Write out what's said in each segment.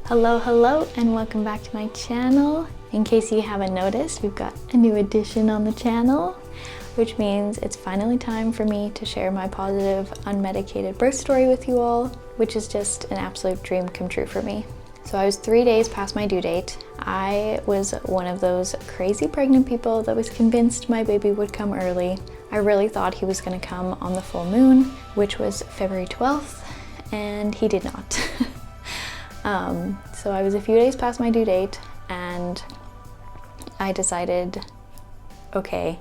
Hello, and welcome back to my channel. In case you haven't noticed, we've got a new addition on the channel, which means it's finally time for me to share my positive, unmedicated birth story with you all, which is just an absolute dream come true for me. So I was 3 days past my due date. I was one of those crazy pregnant people that was convinced my baby would come early. I really thought he was gonna come on the full moon, which was February 12th, and he did not. So I was a few days past my due date, and I decided, okay,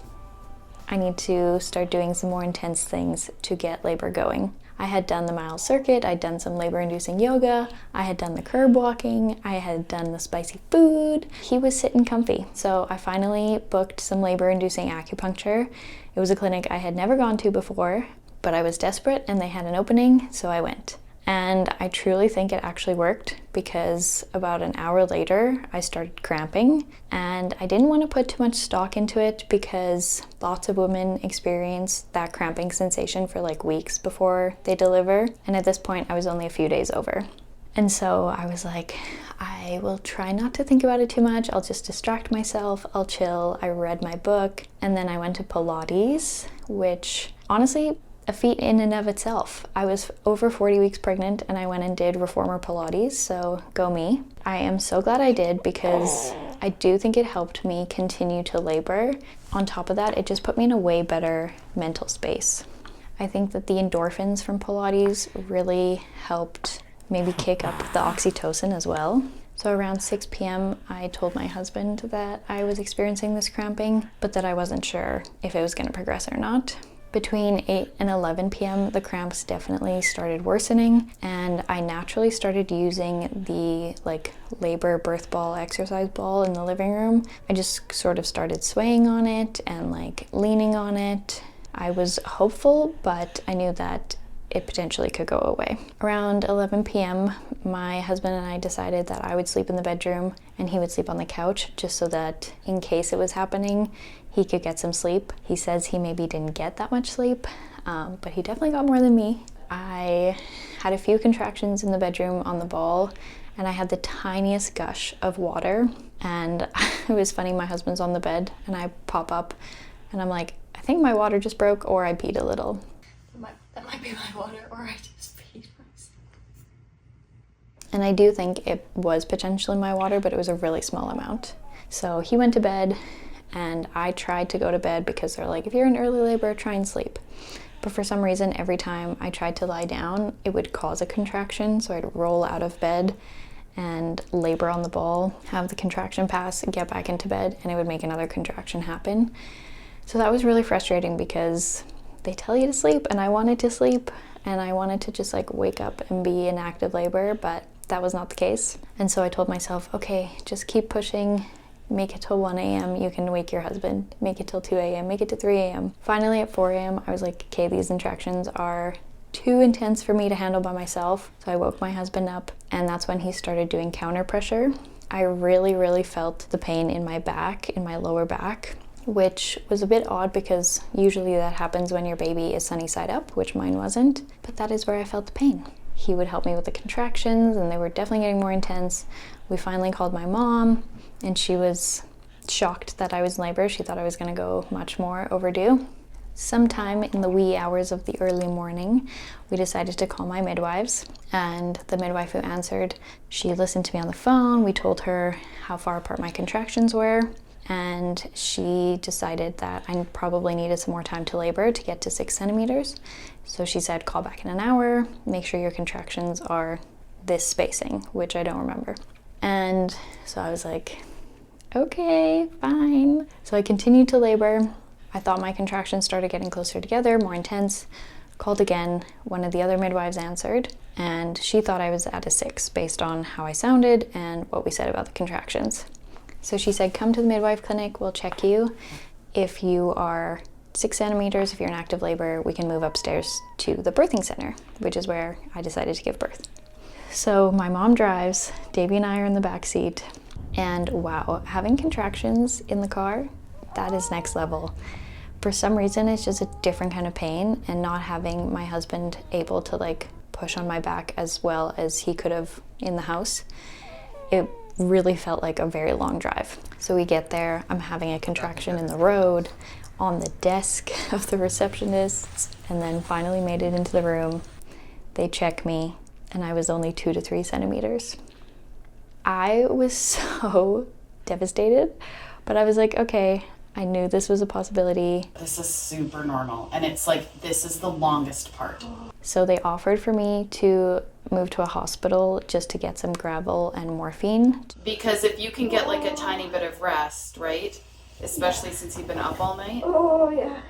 I need to start doing some more intense things to get labor going. I had done the mile circuit, I'd done some labor-inducing yoga, I had done the curb walking, I had done the spicy food. He was sitting comfy. So I finally booked some labor-inducing acupuncture. It was a clinic I had never gone to before, but I was desperate and they had an opening, so I went. And I truly think it actually worked, because about an hour later I started cramping, and I didn't want to put too much stock into it because lots of women experience that cramping sensation for like weeks before they deliver, and at this point I was only a few days over. And so I was like, I will try not to think about it too much, I'll just distract myself, I'll chill. I read my book, and then I went to Pilates, which honestly, a feat in and of itself. I was over 40 weeks pregnant and I went and did reformer Pilates, so go me. I am so glad I did, because I do think it helped me continue to labor. On top of that, it just put me in a way better mental space. I think that the endorphins from Pilates really helped maybe kick up the oxytocin as well. So around 6 p.m. I told my husband that I was experiencing this cramping, but that I wasn't sure if it was going to progress or not. Between 8 and 11 p.m. the cramps definitely started worsening, and I naturally started using the labor birth ball exercise ball in the living room. I just sort of started swaying on it and leaning on it. I was hopeful, but I knew that it potentially could go away. Around 11 p.m. my husband and I decided that I would sleep in the bedroom and he would sleep on the couch, just so that in case it was happening, he could get some sleep. He says he maybe didn't get that much sleep, but he definitely got more than me. I had a few contractions in the bedroom on the ball, and I had the tiniest gush of water. And it was funny, my husband's on the bed and I pop up and I'm like, I think my water just broke, or I peed a little. That might be my water, or I just peed myself. And I do think it was potentially my water, but it was a really small amount. So he went to bed, and I tried to go to bed because they're like, if you're in early labor, try and sleep. But for some reason, every time I tried to lie down, it would cause a contraction. So I'd roll out of bed and labor on the ball, have the contraction pass, get back into bed, and it would make another contraction happen. So that was really frustrating, because they tell you to sleep and I wanted to sleep and I wanted to just wake up and be in active labor, but that was not the case. And so I told myself, okay, just keep pushing. Make it till 1 a.m. You can wake your husband. Make it till 2 a.m. Make it to 3 a.m. Finally at 4 a.m. I was like, okay, these contractions are too intense for me to handle by myself. So I woke my husband up, and that's when he started doing counter pressure. I really felt the pain in my back, in my lower back, which was a bit odd because usually that happens when your baby is sunny side up, which mine wasn't. But that is where I felt the pain. He would help me with the contractions, and they were definitely getting more intense. We finally called my mom, and she was shocked that I was in labor. She thought I was going to go much more overdue. Sometime in the wee hours of the early morning, we decided to call my midwives, and the midwife who answered, she listened to me on the phone. We told her how far apart my contractions were, and she decided that I probably needed some more time to labor to get to 6 centimeters. So she said, call back in an hour, make sure your contractions are this spacing, which I don't remember. And so I was like, okay, fine. So I continued to labor. I thought my contractions started getting closer together, more intense. Called again. One of the other midwives answered, and she thought I was at a 6 based on how I sounded and what we said about the contractions. So she said, come to the midwife clinic, we'll check you. If you are 6 centimeters, if you're in active labor, we can move upstairs to the birthing center, which is where I decided to give birth. So my mom drives, Davey and I are in the back seat, and wow, having contractions in the car, that is next level. For some reason, it's just a different kind of pain, and not having my husband able to push on my back as well as he could have in the house, it really felt like a very long drive. So we get there, I'm having a contraction in the road, on the desk of the receptionists, and then finally made it into the room. They check me, and I was only 2 to 3 centimeters. I was so devastated, but I was like, okay, I knew this was a possibility. This is super normal, and it's like, this is the longest part. So they offered for me to move to a hospital just to get some gravel and morphine. Because if you can get like a tiny bit of rest, right? Especially since you've been up all night. Oh, yeah.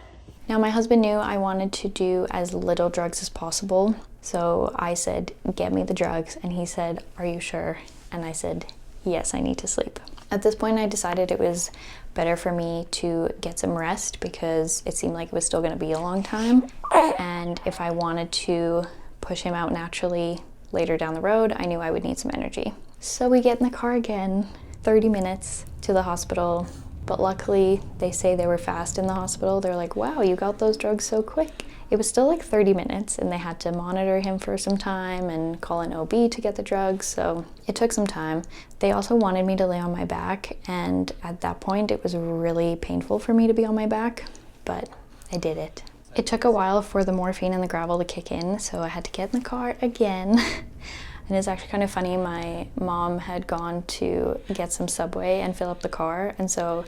Now my husband knew I wanted to do as little drugs as possible. So I said, get me the drugs. And he said, are you sure? And I said, yes, I need to sleep. At this point, I decided it was better for me to get some rest because it seemed like it was still going to be a long time. And if I wanted to push him out naturally later down the road, I knew I would need some energy. So we get in the car again, 30 minutes to the hospital. But luckily, they say they were fast in the hospital. They're like, wow, you got those drugs so quick. It was still like 30 minutes, and they had to monitor him for some time and call an OB to get the drugs, so it took some time. They also wanted me to lay on my back, and at that point, it was really painful for me to be on my back, but I did it. It took a while for the morphine and the gravel to kick in, so I had to get in the car again. And it's actually kind of funny, my mom had gone to get some Subway and fill up the car, and so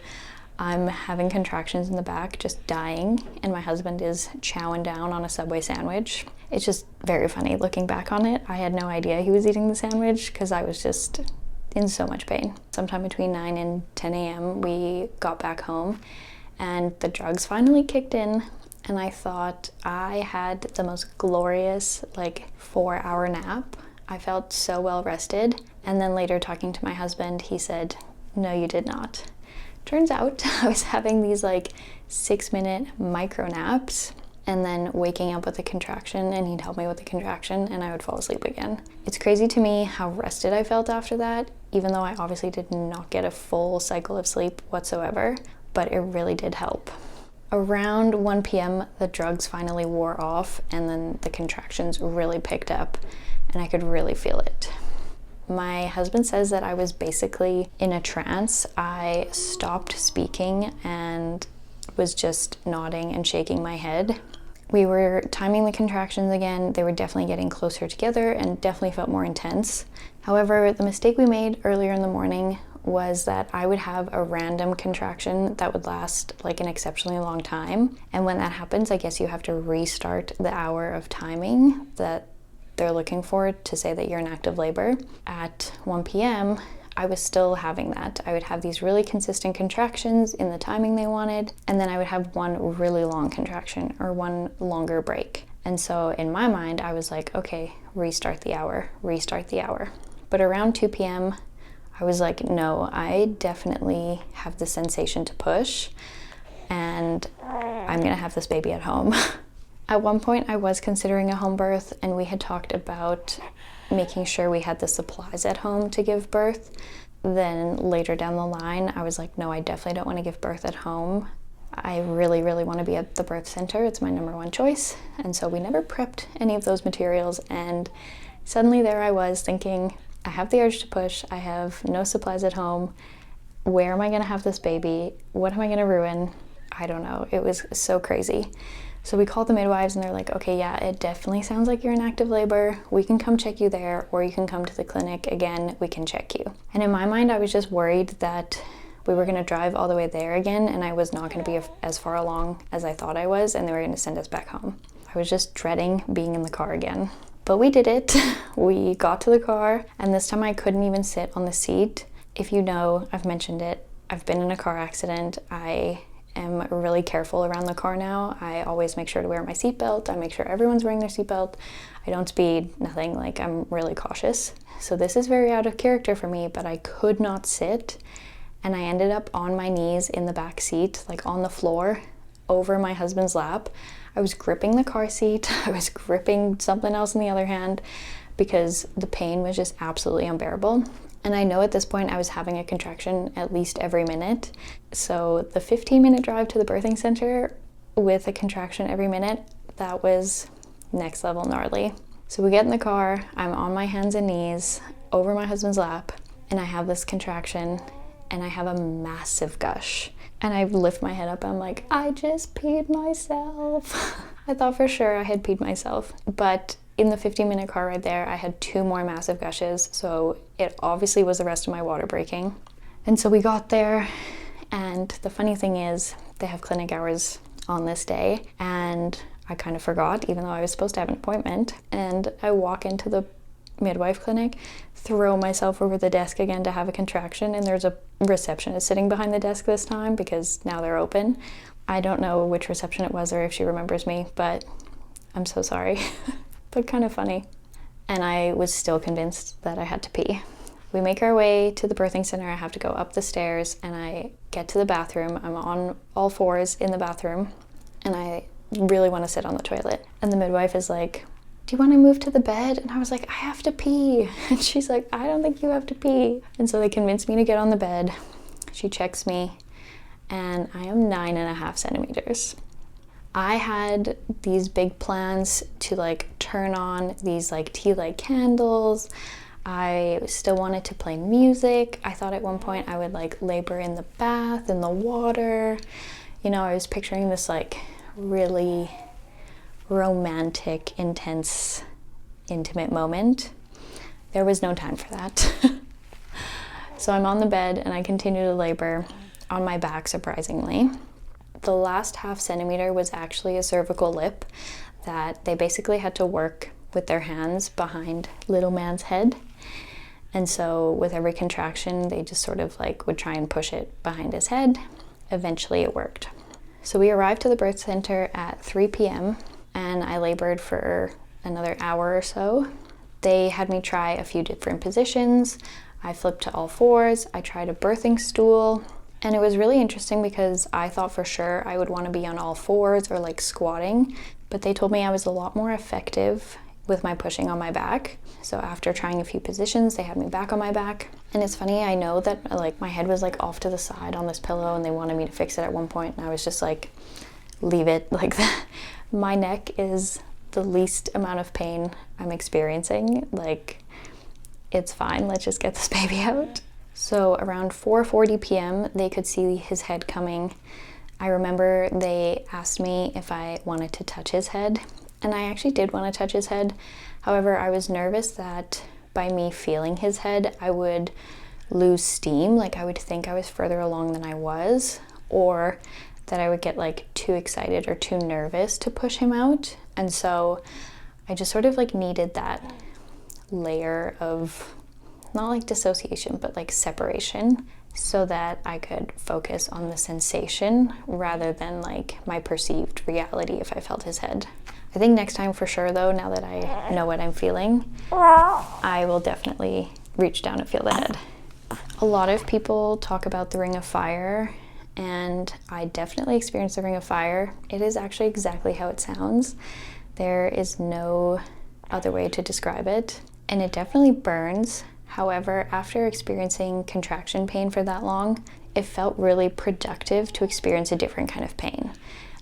I'm having contractions in the back, just dying, and my husband is chowing down on a Subway sandwich. It's just very funny looking back on it. I had no idea he was eating the sandwich because I was just in so much pain. Sometime between 9 and 10 a.m. we got back home, and the drugs finally kicked in, and I thought I had the most glorious 4-hour nap. I felt so well rested, and then later talking to my husband, he said, no, you did not. Turns out I was having these 6-minute micro naps and then waking up with a contraction, and he'd help me with the contraction and I would fall asleep again. It's crazy to me how rested I felt after that, even though I obviously did not get a full cycle of sleep whatsoever, but it really did help. Around 1 p.m. the drugs finally wore off, and then the contractions really picked up and I could really feel it. My husband says that I was basically in a trance. I stopped speaking and was just nodding and shaking my head. We were timing the contractions again. They were definitely getting closer together and definitely felt more intense. However, the mistake we made earlier in the morning was that I would have a random contraction that would last an exceptionally long time. And when that happens, I guess you have to restart the hour of timing that they're looking for to say that you're in active labor. At 1 p.m., I was still having that. I would have these really consistent contractions in the timing they wanted, and then I would have one really long contraction or one longer break. And so in my mind, I was like, okay, restart the hour, restart the hour. But around 2 p.m., I was like, no, I definitely have the sensation to push, and I'm gonna have this baby at home. At one point, I was considering a home birth, and we had talked about making sure we had the supplies at home to give birth. Then later down the line, I was like, no, I definitely don't want to give birth at home. I really, really want to be at the birth center. It's my number one choice. And so we never prepped any of those materials, and suddenly there I was thinking, I have the urge to push. I have no supplies at home. Where am I going to have this baby? What am I going to ruin? I don't know. It was so crazy. So we called the midwives, and they're like, okay, yeah, it definitely sounds like you're in active labor. We can come check you there, or you can come to the clinic again. We can check you. And in my mind, I was just worried that we were going to drive all the way there again, and I was not going to be as far along as I thought I was, and they were going to send us back home. I was just dreading being in the car again. But we did it. We got to the car, and this time I couldn't even sit on the seat. If you know, I've mentioned it, I've been in a car accident. I am really careful around the car now. I always make sure to wear my seatbelt. I make sure everyone's wearing their seatbelt. I don't speed, nothing. I'm really cautious. So this is very out of character for me, but I could not sit, and I ended up on my knees in the back seat, on the floor, over my husband's lap. I was gripping the car seat. I was gripping something else in the other hand because the pain was just absolutely unbearable. And I know at this point I was having a contraction at least every minute. So the 15-minute drive to the birthing center with a contraction every minute, that was next level gnarly. So we get in the car, I'm on my hands and knees over my husband's lap, and I have this contraction and I have a massive gush. And I lift my head up and I'm like, I just peed myself. I thought for sure I had peed myself. But in the 15-minute car ride there, I had 2 more massive gushes. So it obviously was the rest of my water breaking. And so we got there, and the funny thing is they have clinic hours on this day, and I kind of forgot, even though I was supposed to have an appointment. And I walk into the midwife clinic, throw myself over the desk again to have a contraction, and there's a receptionist sitting behind the desk this time because now they're open. I don't know which reception it was or if she remembers me, but I'm so sorry. But kind of funny. And I was still convinced that I had to pee. We make our way to the birthing center. I have to go up the stairs, and I get to the bathroom. I'm on all fours in the bathroom, and I really want to sit on the toilet. And the midwife is like, do you want to move to the bed? And I was like, I have to pee. And she's like, I don't think you have to pee. And so they convinced me to get on the bed. She checks me, and I am 9.5 centimeters. I had these big plans to like turn on these like tea light candles. I still wanted to play music. I thought at one point I would like labor in the bath, in the water. You know, I was picturing this like really romantic, intense, intimate moment. There was no time for that. So I'm on the bed and I continue to labor on my back, surprisingly. The last ½ centimeter was actually a cervical lip that they basically had to work with their hands behind little man's head. And so with every contraction, they just sort of like would try and push it behind his head. Eventually it worked. So we arrived to the birth center at 3 p.m. and I labored for another hour or so. They had me try a few different positions. I flipped to all fours. I tried a birthing stool. And it was really interesting because I thought for sure I would want to be on all fours or like squatting, but they told me I was a lot more effective with my pushing on my back. So after trying a few positions, they had me back on my back. And it's funny, I know that like my head was like off to the side on this pillow and they wanted me to fix it at one point, and I was just like, leave it like that. My neck is the least amount of pain I'm experiencing. Like, it's fine, let's just get this baby out. So around 4:40 p.m., they could see his head coming. I remember they asked me if I wanted to touch his head, and I actually did want to touch his head. However, I was nervous that by me feeling his head, I would lose steam. Like, I would think I was further along than I was, or that I would get like too excited or too nervous to push him out. And so I just sort of like needed that layer of not like dissociation, but like separation, so that I could focus on the sensation rather than like my perceived reality if I felt his head. I think next time for sure though, now that I know what I'm feeling, I will definitely reach down and feel the head. A lot of people talk about the ring of fire, and I definitely experienced the ring of fire. It is actually exactly how it sounds. There is no other way to describe it, and it definitely burns. However, after experiencing contraction pain for that long, it felt really productive to experience a different kind of pain.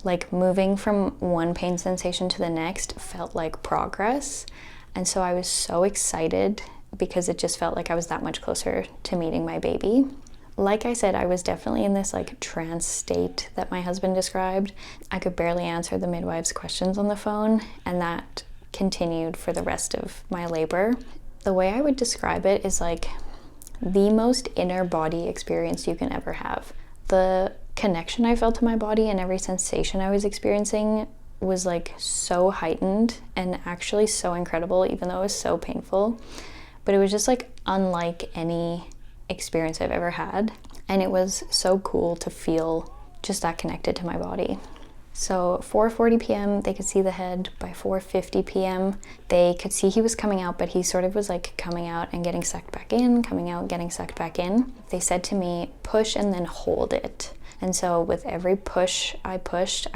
Like, moving from one pain sensation to the next felt like progress. And so I was so excited because it just felt like I was that much closer to meeting my baby. Like I said, I was definitely in this like trance state that my husband described. I could barely answer the midwife's questions on the phone, and that continued for the rest of my labor. The way I would describe it is like the most inner body experience you can ever have. The connection I felt to my body and every sensation I was experiencing was like so heightened and actually so incredible, even though it was so painful. But it was just like unlike any experience I've ever had. And it was so cool to feel just that connected to my body. So 4:40 p.m. they could see the head. By 4:50 p.m. they could see he was coming out, but he sort of was like coming out and getting sucked back in, coming out, getting sucked back in. They said to me, push and then hold it. And so with every push I pushed,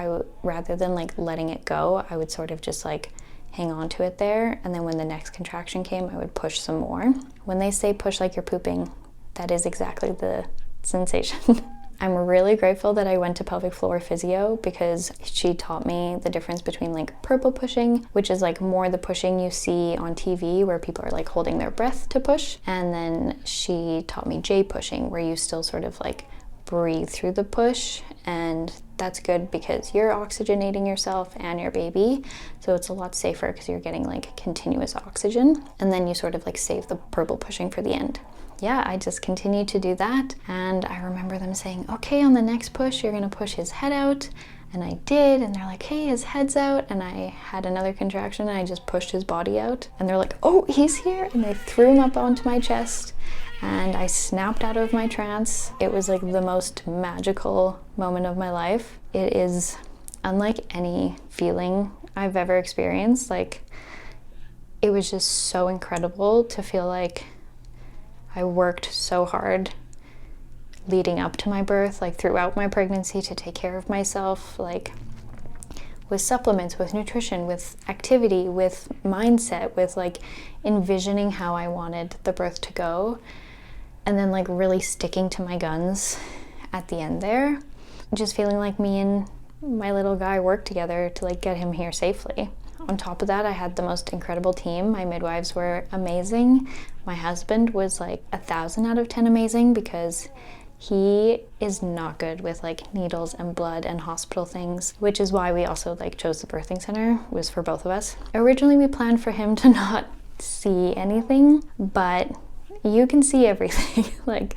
rather than like letting it go, I would sort of just like hang on to it there. And then when the next contraction came, I would push some more. When they say push like you're pooping, that is exactly the sensation. I'm really grateful that I went to pelvic floor physio because she taught me the difference between like purple pushing, which is like more the pushing you see on TV where people are like holding their breath to push. And then she taught me J pushing, where you still sort of like breathe through the push, and that's good because you're oxygenating yourself and your baby, so it's a lot safer because you're getting like continuous oxygen, and then you sort of like save the purple pushing for the end. Yeah, I just continued to do that, and I remember them saying, okay, on the next push you're gonna push his head out, and I did, and they're like, hey, his head's out, and I had another contraction and I just pushed his body out, and they're like, oh, he's here, and they threw him up onto my chest, and I snapped out of my trance. It was like the most magical moment of my life. It is unlike any feeling I've ever experienced. Like, it was just so incredible to feel like I worked so hard leading up to my birth, like throughout my pregnancy, to take care of myself, like with supplements, with nutrition, with activity, with mindset, with like envisioning how I wanted the birth to go, and then like really sticking to my guns at the end there, just feeling like me and my little guy worked together to like get him here safely. On top of that, I had the most incredible team. My midwives were amazing. My husband was like 1,000 out of 10 amazing, because he is not good with like needles and blood and hospital things, which is why we also like chose the birthing center, was for both of us. Originally we planned for him to not see anything, but you can see everything. Like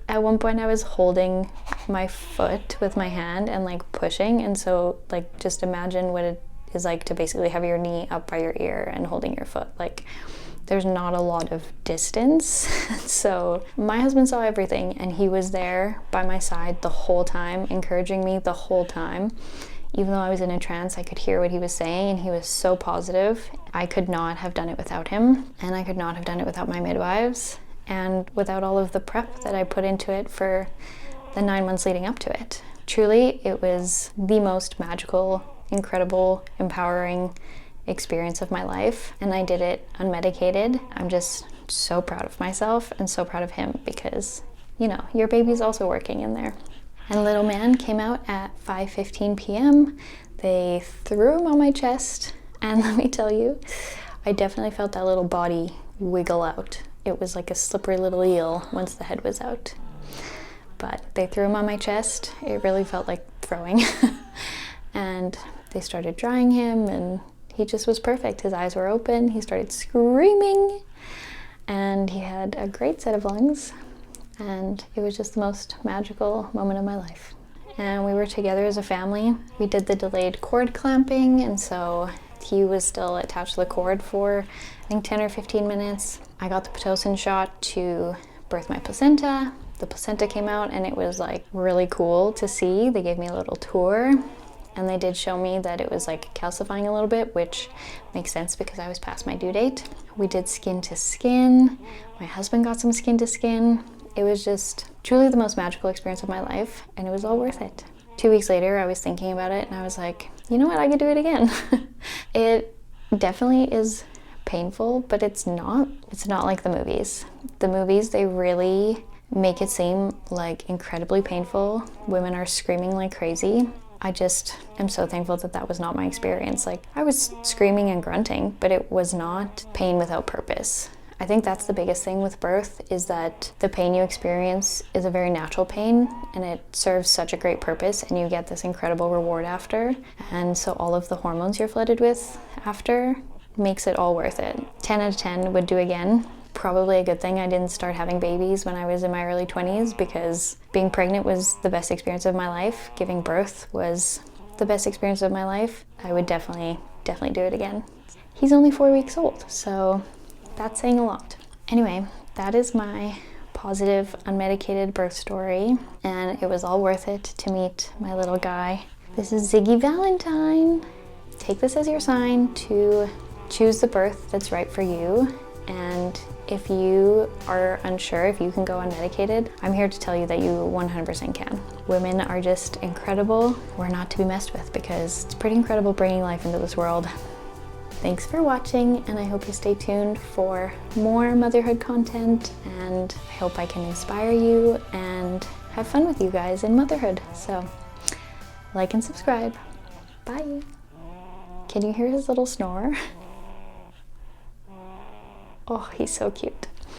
at one point I was holding my foot with my hand and like pushing, and so like just imagine what it is like to basically have your knee up by your ear and holding your foot. Like there's not a lot of distance. So my husband saw everything, and he was there by my side the whole time, encouraging me the whole time. Even though I was in a trance, I could hear what he was saying, and he was so positive. I could not have done it without him, and I could not have done it without my midwives, and without all of the prep that I put into it for the 9 months leading up to it. Truly, it was the most magical, incredible, empowering experience of my life, and I did it unmedicated. I'm just so proud of myself and so proud of him, because, you know, your baby's also working in there. And little man came out at 5:15 p.m. They threw him on my chest, and let me tell you, I definitely felt that little body wiggle out. It was like a slippery little eel once the head was out. But they threw him on my chest. It really felt like throwing. And they started drying him, and he just was perfect. His eyes were open, he started screaming, and he had a great set of lungs, and it was just the most magical moment of my life. And we were together as a family. We did the delayed cord clamping, and so he was still attached to the cord for I think 10 or 15 minutes. I got the Pitocin shot to birth my placenta. The placenta came out, and it was like really cool to see. They gave me a little tour, and they did show me that it was like calcifying a little bit, which makes sense because I was past my due date. We did skin to skin. My husband got some skin to skin. It was just truly the most magical experience of my life, and it was all worth it. 2 weeks later, I was thinking about it, and I was like, you know what, I could do it again. It definitely is painful, but it's not like the movies. The movies, they really make it seem like incredibly painful. Women are screaming like crazy. I just am so thankful that that was not my experience. Like, I was screaming and grunting, but it was not pain without purpose. I think that's the biggest thing with birth, is that the pain you experience is a very natural pain, and it serves such a great purpose, and you get this incredible reward after. And so all of the hormones you're flooded with after makes it all worth it. 10 out of 10 would do again. Probably a good thing I didn't start having babies when I was in my early 20s, because being pregnant was the best experience of my life. Giving birth was the best experience of my life. I would definitely do it again. He's only 4 weeks old, so that's saying a lot. Anyway, that is my positive, unmedicated birth story, and it was all worth it to meet my little guy. This is Ziggy Valentine. Take this as your sign to choose the birth that's right for you. And if you are unsure if you can go unmedicated, I'm here to tell you that you 100% can. Women are just incredible. We're not to be messed with, because it's pretty incredible bringing life into this world. Thanks for watching, and I hope you stay tuned for more motherhood content. And and I hope I can inspire you and have fun with you guys in motherhood. So like and subscribe. Bye. Can you hear his little snore? Oh, he's so cute.